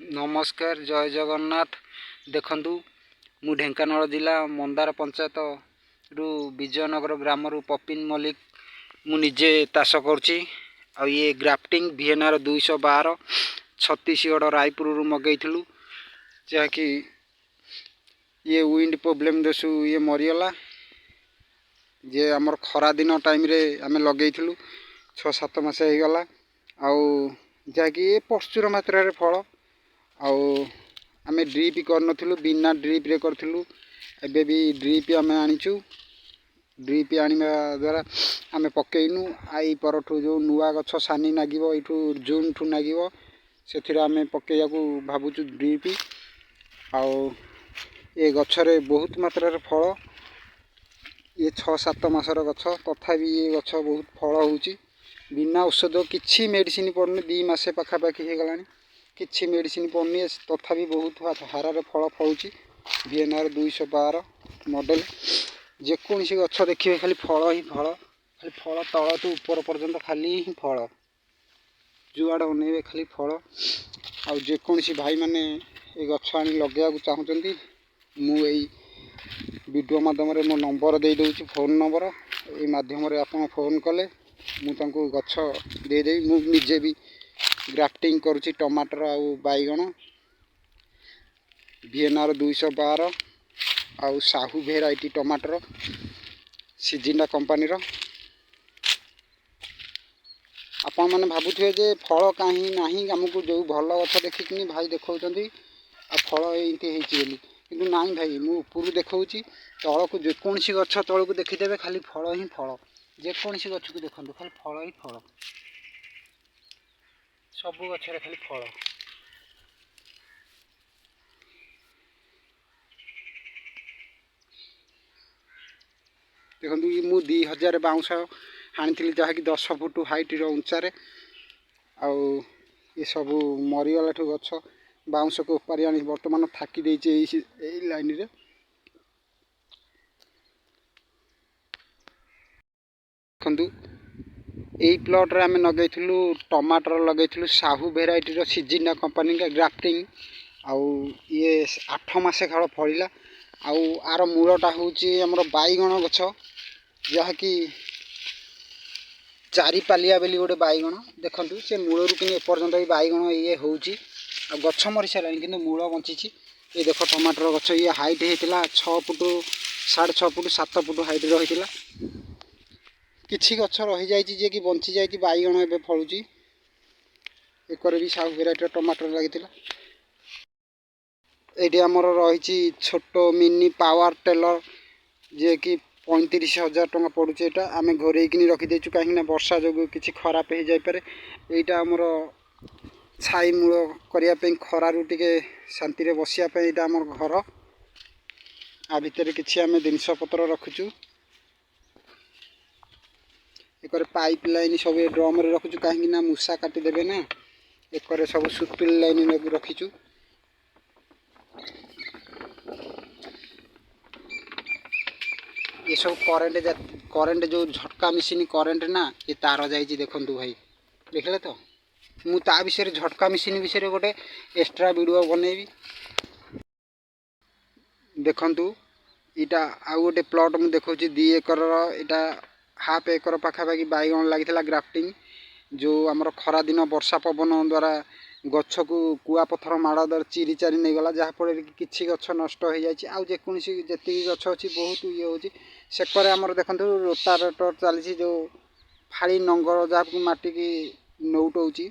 नमस्कार जय जगन्नाथ। देखंतु मु ढेंकानाल जिला मंदार पंचायत रु विजयनगर ग्राम रु पपिन मल्लिक मु निजे चाष करुच्ची। आ ये ग्राफ्टिंग VNR 212 छत्तीसगढ़ रायपुर रु मगैलु जहाँकि ये विंड प्रॉब्लम दसु ये मरीगला। जे आमर खरा दिन टाइम रे आमे लगेइथिलु 6-7 मास होगला। आउ जहाँकि प्रचुर मात्रा रे फल आउ आमे ड्रिप करनथिलु बिना ड्रिप रे करथिलु। एबे भी ड्रिप आमे आनिचु। ड्रिप आनिबा द्वारा आमे पकेइनु आई परठु जो नुआ गछ सानी नागिबो एठु जून ठु नागिबो सेथिरा आमे पकेयाकू भाबुचु ड्रिप। आउ ए गछरे बहुत मात्रा रे फल ये 6-7 मासर गछ तथापि ये गछ बहुत फल होउची बिना औषध किछि मेडिसिन पड़नी 2 मासे पाखापाखि हो गलानी किछि मेडिसिन पड़नी तथापि बहुत हारारे फल फलुची। VNR 212 मॉडल जेकोसी गछ देखिए खाली फल ही फल खाली फल तल तो ऊपर पर्यंत खाली ही फल जुआड़ अनेबे खाली फल। आ जेकोसी भाई माने ए गछ आनी लगेया चाहूचंती मु एई वीडियो माध्यम रे मो नंबर दे दउची फोन नंबर ए माध्यम रे आपण फोन कले मु तांको गछ दे देई। मु निजे भी ग्राफ्टिंग करुच्ची टमाटर आउ बैगण VNR 212 आउ साहू भेराइटी टमाटर सिजिंडा कंपनी रो। आपण माने भाबुथिबे जे फल काहे नाही हमकु जो भल गछ देखिकिनी भाई देखौचंती आ फल एंती हेची बोली किंतु नाही भाई मु ऊपर देखौची तळकु जेकोसी गछ तळकु देखिदेबे खाली फल ही फल जेकोसी गछ को देखंतु खाली फल ही फल सबु गछरे खाली फल। देखंतु ये मु 2000 बाउंस हाणिथिली जहाँकि 10 फुट हाइट रो उंचारे आउ ये सब मरीगला ठू गछ बाउंस को उपारी आनी वर्तमान थाकी देइचे एई लाइन रे। देखंतु एई प्लॉट रे आमे लगेइथिलु टमाटर लगेइथिलु साहू भेराइटी रो सिजिंडा कंपनी का ग्राफ्टिंग आउ ये 8 मासे खाल फळिला। आउ आर मूलटा होची हमर बैगण गछ जहाँकि चारि पालिया बेली गोटे बैगण देखंतु से मूल रु कि एपर्यंत भी बैगण ये होची आ गछ मरी सारानी किंतु मूल बंचिची। ये देख टमाटर गछ ये हाइट हेतिला 6 फुट 6.5 फुट 7 फुट हाइट रहितिला किछि गछ रहि जाइछि जे कि बंची जाइछि बैगण एबे फळुची। एकर भी साहू भेराइटी टमाटर लागितिला। एठी हमर रहिछि छोटो मिनी पावर टेलर जे कि 35,000 टका पड़ुचे। एटा आमे घरे किनी रखि देछु काहे ना वर्षा जोगु किछि खराब हे जाय पारे। एटा हमर छाई मूल करिया पे खरा रु टिके शांति रे बसिया पे एटा हमर घर आ भितर किछि आमे जिनिस पत्र रखुछु। एकर पाइप लाइन सब ड्रम रे रखुछु काहे ना मूसा काटी देबे ना एकर सब सुपिल लाइन में रखिछु। ये सब करेंट जो झटका मशीन करेंट ना ये तार जाइए देखंतु भाई देखले तो मु ता विषय झटका मशीन विषय गोटे एक्स्ट्रा वीडियो बनेबी। देखंतु इटा आ गोटे प्लॉट मु देखौची 2 एकर इटा हाफ एकर पाखापाखि बैगण लागिथिला ग्राफ्टिंग जो आमर खरा दिन वर्षा पवन द्वारा गछ को कुआ पत्थर माड़ द्वारा चिरी चारी नहीं गला जहाँफल कि गछ नष्ट हो जाए। आउ जेकोसी जेति गछ अच्छी बहुत ये होची सेकर आमर देखंतु रोटावेटर चली जो फाड़ी नंगर जहाँ माटी की नौटौची